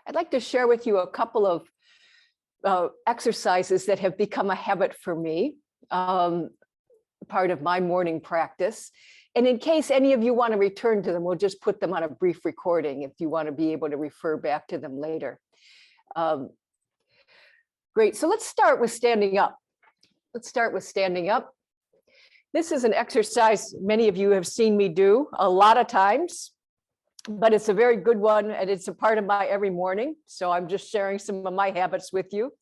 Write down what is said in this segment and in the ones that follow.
I'd like to share with you a couple of exercises that have become a habit for me, part of my morning practice. And in case any of you want to return to them, we'll just put them on a brief recording if you want to be able to refer back to them later. Great, so let's start with standing up. Let's start with standing up. This is an exercise many of you have seen me do a lot of times, but it's a very good one and it's a part of my every morning. So I'm just sharing some of my habits with you.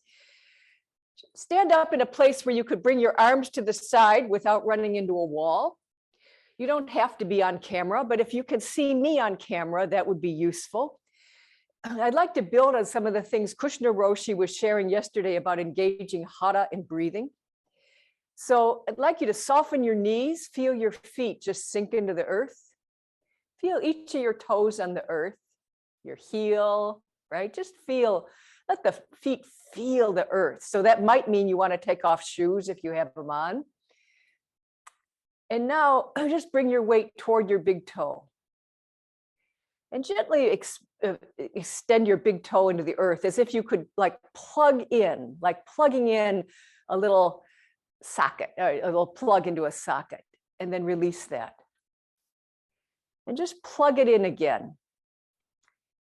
Stand up in a place where you could bring your arms to the side without running into a wall. You don't have to be on camera, but if you can see me on camera, that would be useful. I'd like to build on some of the things Kushna Roshi was sharing yesterday about engaging hara and breathing. So I'd like you to soften your knees, feel your feet just sink into the earth. Feel each of your toes on the earth, your heel, right? Just feel, let the feet feel the earth. So that might mean you want to take off shoes if you have them on. And now just bring your weight toward your big toe. And gently extend your big toe into the earth as if you could like plugging in a little socket, a little plug into a socket, and then release that. And just plug it in again.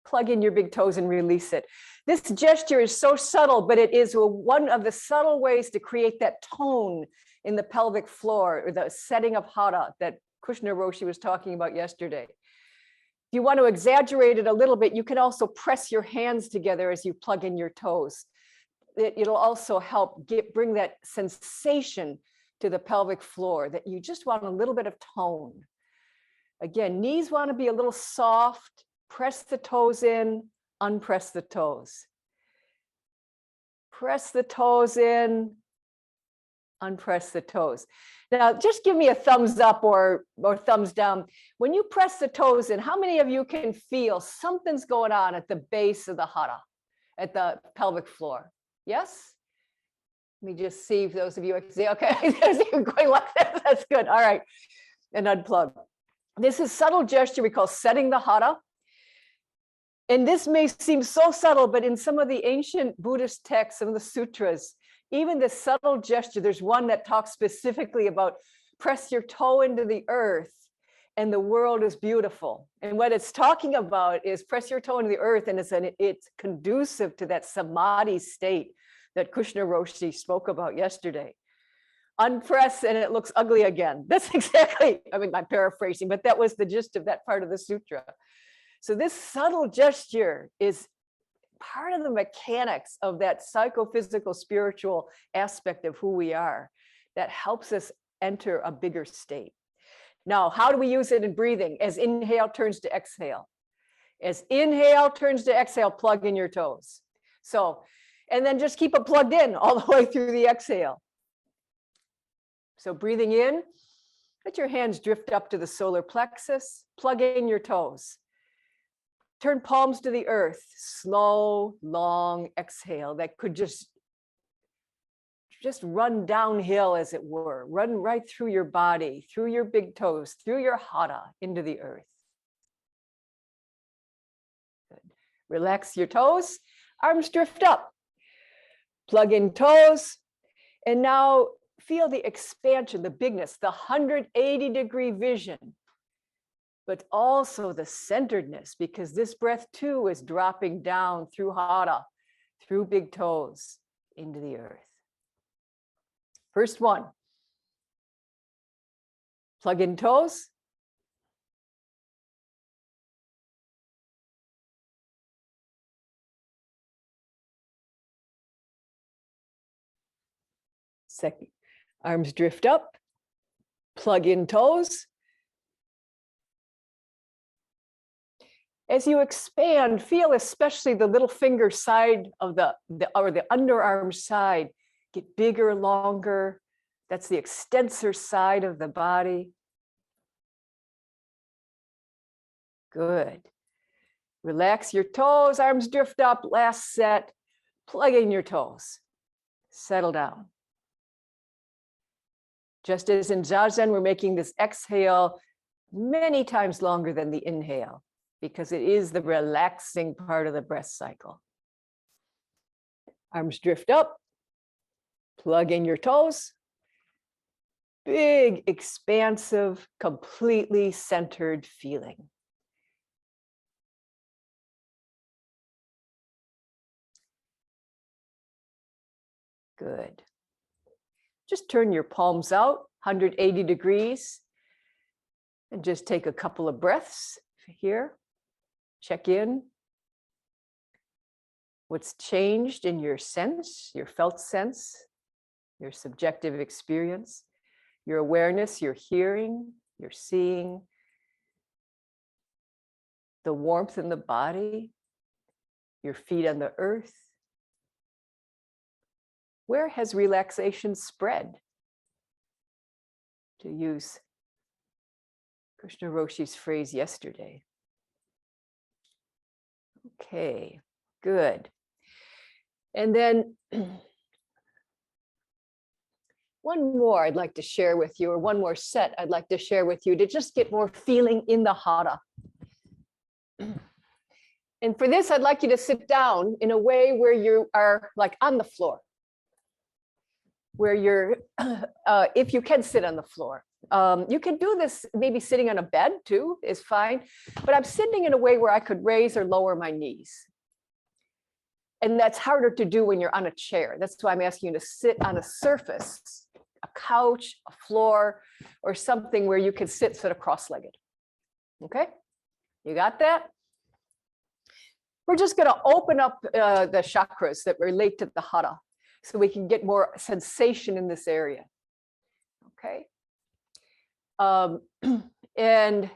Plug in your big toes and release it. This gesture is so subtle, but it is one of the subtle ways to create that tone in the pelvic floor, or the setting of hara that Kushna Roshi was talking about yesterday. If you want to exaggerate it a little bit, you can also press your hands together as you plug in your toes. It'll also help bring that sensation to the pelvic floor that you just want a little bit of tone. Again, knees want to be a little soft. Press the toes in, unpress the toes. Press the toes in, unpress the toes. Now, just give me a thumbs up or thumbs down. When you press the toes in, how many of you can feel something's going on at the base of the hara, at the pelvic floor? Yes? Let me just see if those of you can see. Okay, you're going like that. That's good. All right, and unplug. This is subtle gesture we call setting the hara. And this may seem so subtle, but in some of the ancient Buddhist texts, some of the sutras, even the subtle gesture, there's one that talks specifically about press your toe into the earth and the world is beautiful. And what it's talking about is press your toe into the earth, and it's conducive to that samadhi state that Kushna Roshi spoke about yesterday. Unpress and it looks ugly again. That's exactly, I mean, I'm paraphrasing, but that was the gist of that part of the sutra. So this subtle gesture is part of the mechanics of that psychophysical spiritual aspect of who we are that helps us enter a bigger state. Now, how do we use it in breathing? As inhale turns to exhale. As inhale turns to exhale, plug in your toes. So, and then just keep it plugged in all the way through the exhale. So breathing in, let your hands drift up to the solar plexus, plug in your toes. Turn palms to the earth, slow, long exhale that could just run downhill, as it were, run right through your body, through your big toes, through your hara into the earth. Good. Relax your toes, arms drift up, plug in toes, and now feel the expansion, the bigness, the 180-degree vision, but also the centeredness, because this breath too is dropping down through hara, through big toes into the earth. First one, plug in toes. Second, arms drift up, plug in toes. As you expand, feel especially the little finger side of the underarm side get bigger, longer. That's the extensor side of the body. Good. Relax your toes, arms drift up, last set, plug in your toes, settle down. Just as in Zazen, we're making this exhale many times longer than the inhale. because it is the relaxing part of the breath cycle. Arms drift up, plug in your toes. Big, expansive, completely centered feeling. Good. Just turn your palms out 180 degrees and just take a couple of breaths here. Check in. What's changed in your sense, your felt sense, your subjective experience, your awareness, your hearing, your seeing, the warmth in the body, your feet on the earth. Where has relaxation spread? To use Krishna Roshi's phrase yesterday. Okay, good. And then one more I'd like to share with you, or one more set I'd like to share with you to just get more feeling in the hara. And for this, I'd like you to sit down in a way where you are like on the floor, where you're, if you can sit on the floor. You can do this maybe sitting on a bed too, is fine. But I'm sitting in a way where I could raise or lower my knees. And that's harder to do when you're on a chair. That's why I'm asking you to sit on a surface, a couch, a floor, or something where you can sit sort of cross-legged. Okay, you got that? We're just going to open up the chakras that relate to the hara so we can get more sensation in this area. Okay. And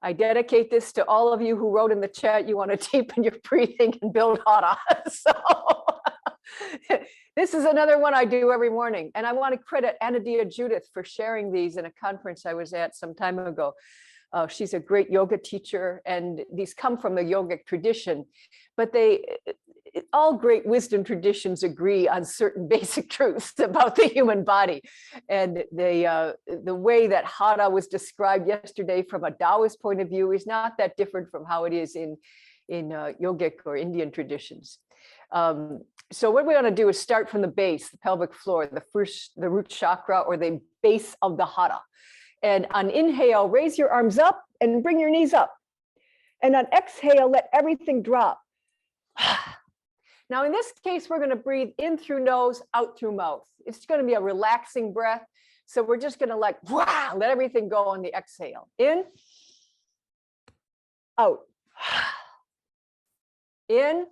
I dedicate this to all of you who wrote in the chat, you want to deepen your breathing and build hara. So this is another one I do every morning. And I want to credit Anadia Judith for sharing these in a conference I was at some time ago. She's a great yoga teacher, and these come from the yogic tradition, but all great wisdom traditions agree on certain basic truths about the human body. And the way that hara was described yesterday from a Taoist point of view is not that different from how it is in yogic or Indian traditions. So what we want to do is start from the base, the pelvic floor, the root chakra, or the base of the hara. And on inhale, raise your arms up and bring your knees up. And on exhale, let everything drop. Now, in this case, we're going to breathe in through nose, out through mouth. It's going to be a relaxing breath. So we're just going to let everything go on the exhale. In, out. In,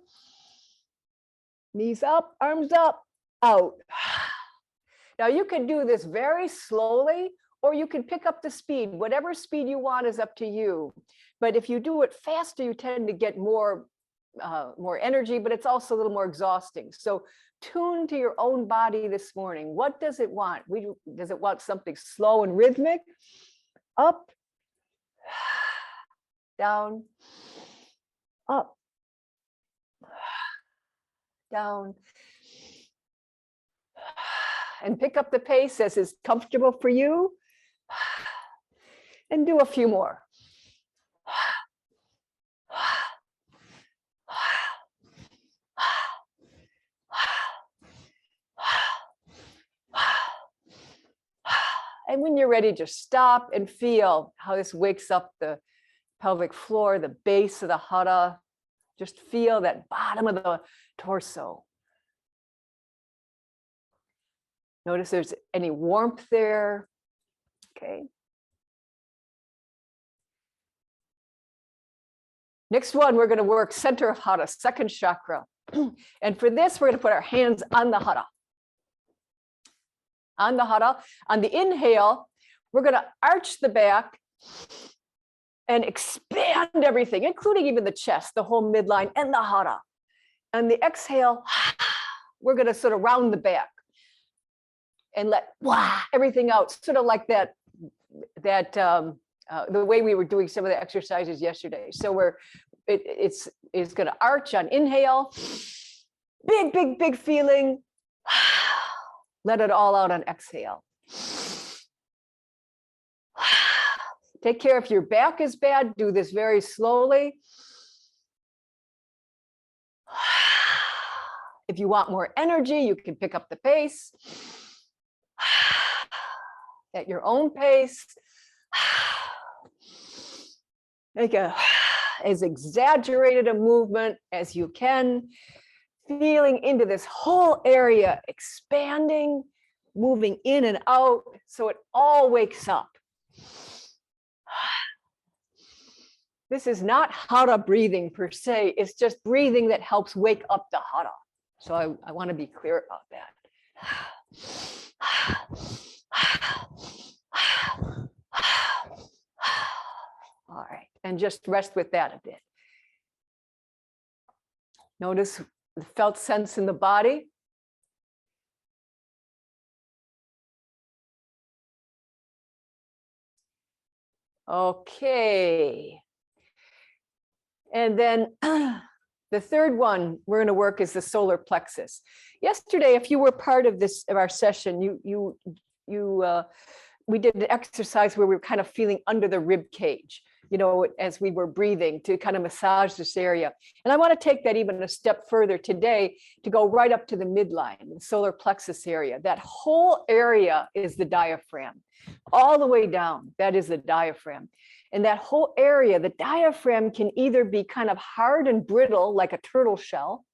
knees up, arms up, out. Now, you can do this very slowly, or you can pick up the speed. Whatever speed you want is up to you. But if you do it faster, you tend to get more energy, but it's also a little more exhausting. So tune to your own body this morning. What does it want? Does it want something slow and rhythmic? Up, down, up, down. And pick up the pace as is comfortable for you. And do a few more. And when you're ready, just stop and feel how this wakes up the pelvic floor, the base of the hara. Just feel that bottom of the torso. Notice there's any warmth there. Okay. Next one, we're going to work center of hara, second chakra. And for this, we're going to put our hands on the hara. On the hara. On the inhale, we're going to arch the back and expand everything, including even the chest, the whole midline, and the hara. On the exhale, we're going to sort of round the back and let everything out, sort of like that the way we were doing some of the exercises yesterday. So it's going to arch on inhale, big feeling. Let it all out on exhale. Take care if your back is bad, do this very slowly. If you want more energy, you can pick up the pace at your own pace. Make as exaggerated a movement as you can, feeling into this whole area, expanding, moving in and out, so it all wakes up. This is not hara breathing per se, it's just breathing that helps wake up the hara. So I want to be clear about that. All right, and just rest with that a bit. Notice the felt sense in the body. Okay. And then the third one we're going to work is the solar plexus. Yesterday, if you were part of our session, we did an exercise where we were kind of feeling under the rib cage, you know, as we were breathing, to kind of massage this area. And I want to take that even a step further today to go right up to the midline, the solar plexus area. That whole area is the diaphragm, all the way down. That is the diaphragm. And that whole area, the diaphragm, can either be kind of hard and brittle like a turtle shell,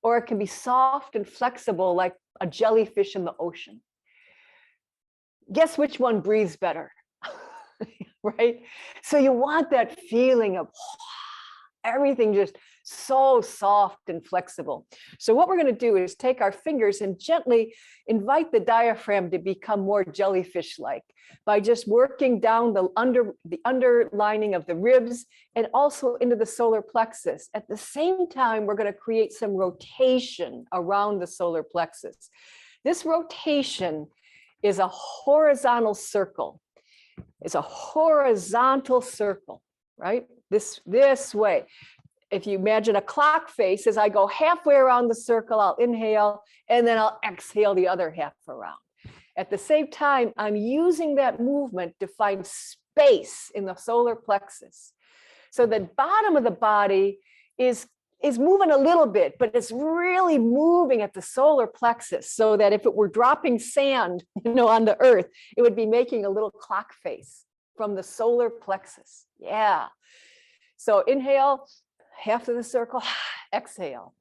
or it can be soft and flexible like a jellyfish in the ocean. Guess which one breathes better, right? So you want that feeling of everything just so soft and flexible. So what we're going to do is take our fingers and gently invite the diaphragm to become more jellyfish-like by just working down the underlining of the ribs and also into the solar plexus. At the same time, we're going to create some rotation around the solar plexus. This rotation is a horizontal circle. It's a horizontal circle, right? This way. If you imagine a clock face, as I go halfway around the circle, I'll inhale, and then I'll exhale the other half around. At the same time, I'm using that movement to find space in the solar plexus. So the bottom of the body is moving a little bit, but it's really moving at the solar plexus, so that if it were dropping sand, you know, on the earth, it would be making a little clock face from the solar plexus. Yeah. So inhale, half of the circle, exhale.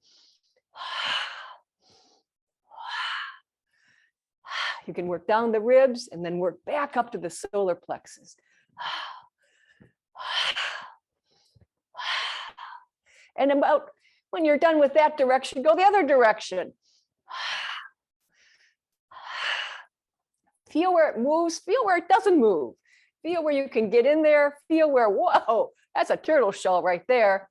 You can work down the ribs and then work back up to the solar plexus. And about when you're done with that direction, go the other direction. Feel where it moves, feel where it doesn't move. Feel where you can get in there, feel where, whoa, that's a turtle shell right there.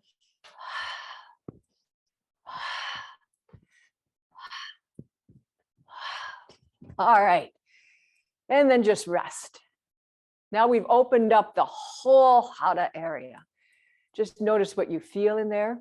All right, and then just rest. Now we've opened up the whole hara area. Just notice what you feel in there.